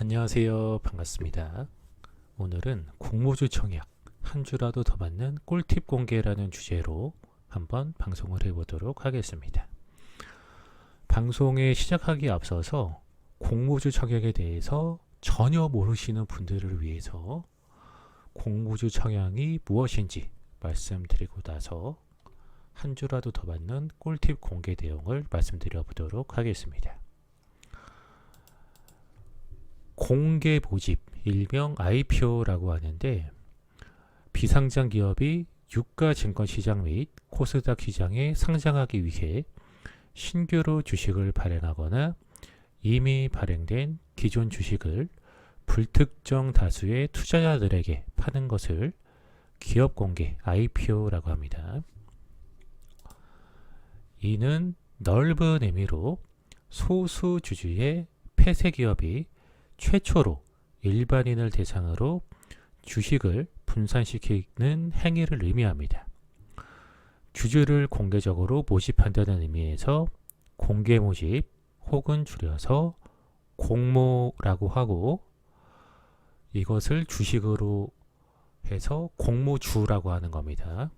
안녕하세요. 반갑습니다. 오늘은 공모주 청약 한 주라도 더 받는 꿀팁 공개라는 주제로 한번 방송을 해보도록 하겠습니다. 방송에 시작하기에 앞서서 공모주 청약에 대해서 전혀 모르시는 분들을 위해서 공모주 청약이 무엇인지 말씀드리고 나서 한 주라도 더 받는 꿀팁 공개 내용을 말씀드려 보도록 하겠습니다. 공개 모집, 일명 IPO라고 하는데 비상장 기업이 유가 증권시장 및 코스닥 시장에 상장하기 위해 신규로 주식을 발행하거나 이미 발행된 기존 주식을 불특정 다수의 투자자들에게 파는 것을 기업 공개 IPO라고 합니다. 이는 넓은 의미로 소수 주주의 폐쇄 기업이 최초로 일반인을 대상으로 주식을 분산시키는 행위를 의미합니다. 주주를 공개적으로 모집한다는 의미에서 공개 모집 혹은 줄여서 공모라고 하고, 이것을 주식으로 해서 공모주라고 하는 겁니다.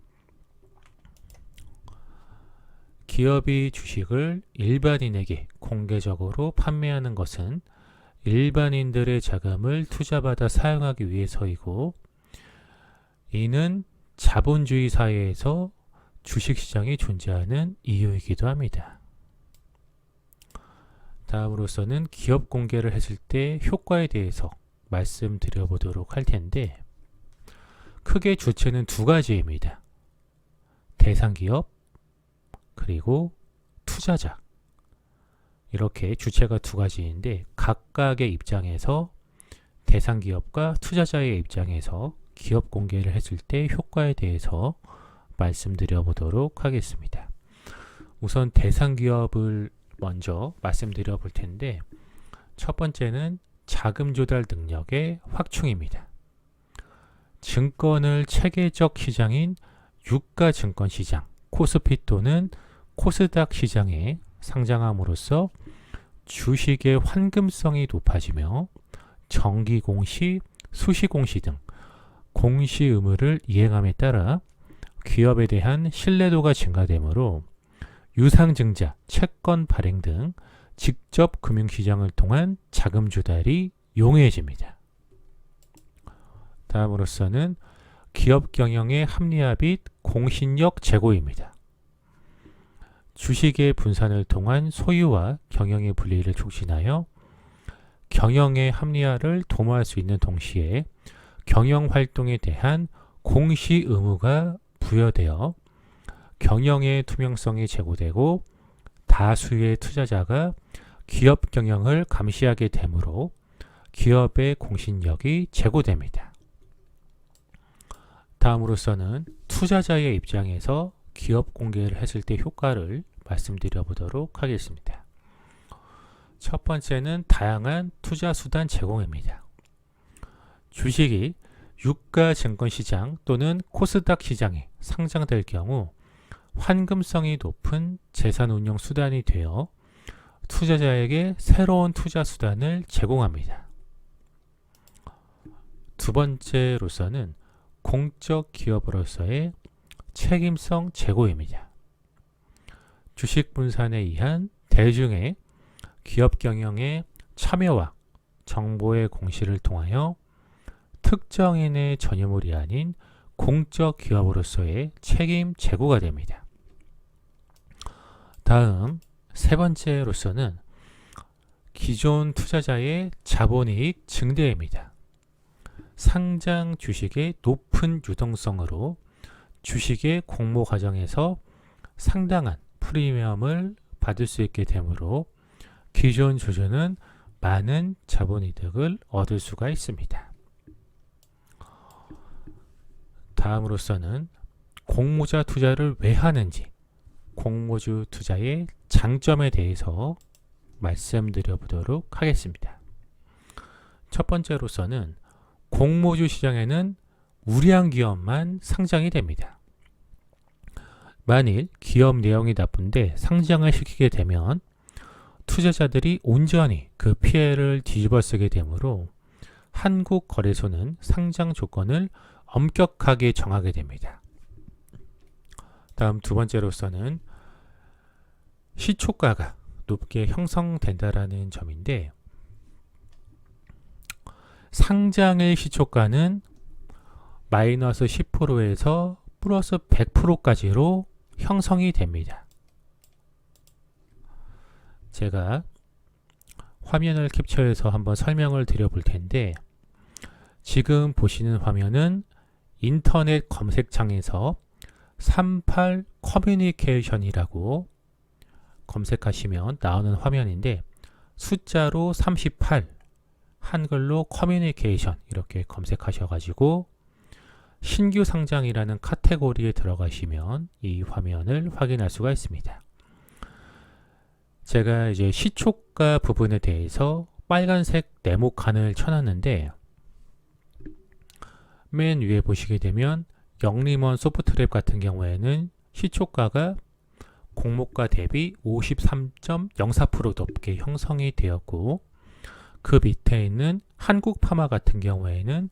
기업이 주식을 일반인에게 공개적으로 판매하는 것은 일반인들의 자금을 투자받아 사용하기 위해서이고, 이는 자본주의 사회에서 주식시장이 존재하는 이유이기도 합니다. 다음으로서는 기업 공개를 했을 때 효과에 대해서 말씀드려 보도록 할 텐데, 크게 주체는 두 가지입니다. 대상 기업 그리고 투자자, 이렇게 주체가 두 가지인데 각각의 입장에서 대상 기업과 투자자의 입장에서 기업 공개를 했을 때 효과에 대해서 말씀드려 보도록 하겠습니다. 우선 대상 기업을 먼저 말씀드려 볼 텐데, 첫 번째는 자금 조달 능력의 확충입니다. 증권을 체계적 시장인 유가 증권 시장, 코스피 또는 코스닥 시장에 상장함으로써 주식의 환금성이 높아지며 정기 공시, 수시 공시 등 공시 의무를 이행함에 따라 기업에 대한 신뢰도가 증가되므로 유상증자, 채권 발행 등 직접 금융시장을 통한 자금 조달이 용이해집니다. 다음으로서는 기업 경영의 합리화 및 공신력 제고입니다. 주식의 분산을 통한 소유와 경영의 분리를 촉진하여 경영의 합리화를 도모할 수 있는 동시에 경영 활동에 대한 공시 의무가 부여되어 경영의 투명성이 제고되고 다수의 투자자가 기업 경영을 감시하게 되므로 기업의 공신력이 제고됩니다. 다음으로서는 투자자의 입장에서 기업 공개를 했을 때 효과를 말씀드려 보도록 하겠습니다. 첫 번째는 다양한 투자 수단 제공입니다. 주식이 유가 증권시장 또는 코스닥 시장에 상장될 경우 환금성이 높은 재산운용 수단이 되어 투자자에게 새로운 투자 수단을 제공합니다. 두 번째로서는 공적 기업으로서의 책임성 제고입니다. 주식 분산에 의한 대중의 기업 경영에 참여와 정보의 공시를 통하여 특정인의 전유물이 아닌 공적 기업으로서의 책임 제고가 됩니다. 다음 세 번째로서는 기존 투자자의 자본이익 증대입니다. 상장 주식의 높은 유동성으로 주식의 공모 과정에서 상당한 프리미엄을 받을 수 있게 되므로 기존 주주는 많은 자본이득을 얻을 수가 있습니다. 다음으로서는 공모자 투자를 왜 하는지, 공모주 투자의 장점에 대해서 말씀드려 보도록 하겠습니다. 첫 번째로서는 공모주 시장에는 우량 기업만 상장이 됩니다. 만일 기업 내용이 나쁜데 상장을 시키게 되면 투자자들이 온전히 그 피해를 뒤집어쓰게 되므로 한국거래소는 상장 조건을 엄격하게 정하게 됩니다. 다음 두 번째로서는 시초가가 높게 형성된다라는 점인데, 상장일 시초가는 마이너스 10%에서 플러스 100%까지로 형성이 됩니다. 제가 화면을 캡처해서 한번 설명을 드려볼 텐데, 지금 보시는 화면은 인터넷 검색창에서 38 커뮤니케이션이라고 검색하시면 나오는 화면인데, 숫자로 38, 한글로 커뮤니케이션 이렇게 검색하셔가지고 신규 상장이라는 카테고리에 들어가시면 이 화면을 확인할 수가 있습니다. 제가 이제 시초가 부분에 대해서 빨간색 네모칸을 쳐놨는데, 맨 위에 보시게 되면 영림원 소프트랩 같은 경우에는 시초가가 공모가 대비 53.04% 높게 형성이 되었고, 그 밑에 있는 한국파마 같은 경우에는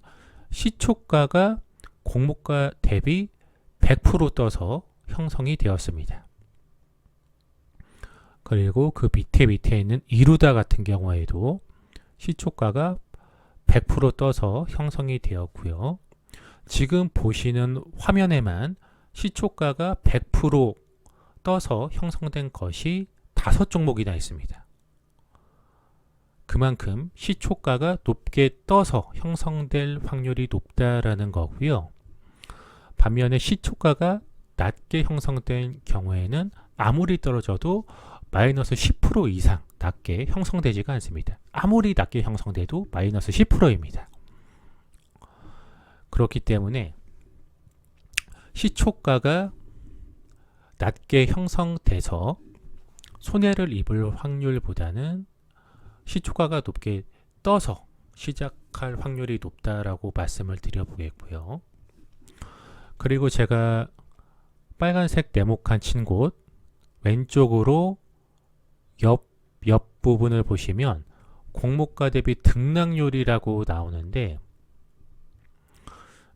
시초가가 공모가 대비 100% 떠서 형성이 되었습니다. 그리고 그 밑에 있는 이루다 같은 경우에도 시초가가 100% 떠서 형성이 되었고요. 지금 보시는 화면에만 시초가가 100% 떠서 형성된 것이 5종목이나 있습니다. 그만큼 시초가가 높게 떠서 형성될 확률이 높다라는 거고요. 반면에 시초가가 낮게 형성된 경우에는 아무리 떨어져도 마이너스 10% 이상 낮게 형성되지가 않습니다. 아무리 낮게 형성돼도 마이너스 10%입니다. 그렇기 때문에 시초가가 낮게 형성돼서 손해를 입을 확률보다는 시초가가 높게 떠서 시작할 확률이 높다라고 말씀을 드려보겠고요. 그리고 제가 빨간색 네모칸 친 곳 왼쪽으로 옆 부분을 보시면 공모가 대비 등락률이라고 나오는데,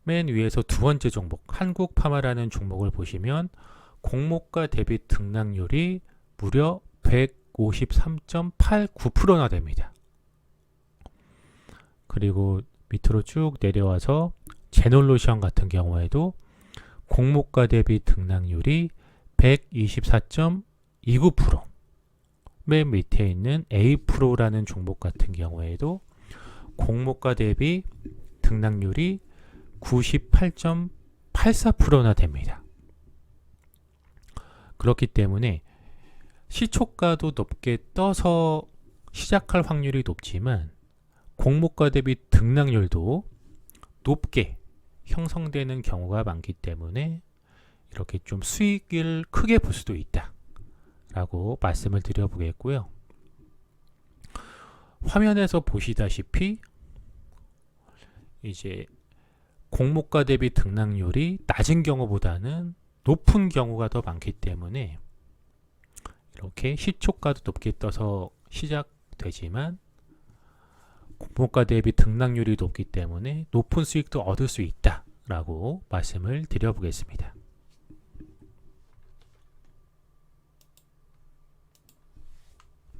맨 위에서 두 번째 종목 한국파마라는 종목을 보시면 공모가 대비 등락률이 무려 153.89%나 됩니다. 그리고 밑으로 쭉 내려와서 제놀로션 같은 경우에도 공모가 대비 등락률이 124.29%, 맨 밑에 있는 A프로라는 종목 같은 경우에도 공모가 대비 등락률이 98.84%나 됩니다. 그렇기 때문에 시초가도 높게 떠서 시작할 확률이 높지만 공모가 대비 등락률도 높게 형성되는 경우가 많기 때문에 이렇게 좀 수익을 크게 볼 수도 있다 라고 말씀을 드려보겠고요. 화면에서 보시다시피 이제 공모가 대비 등락률이 낮은 경우보다는 높은 경우가 더 많기 때문에 이렇게 시초가도 높게 떠서 시작되지만 공모가 대비 등락률이 높기 때문에 높은 수익도 얻을 수 있다 라고 말씀을 드려보겠습니다.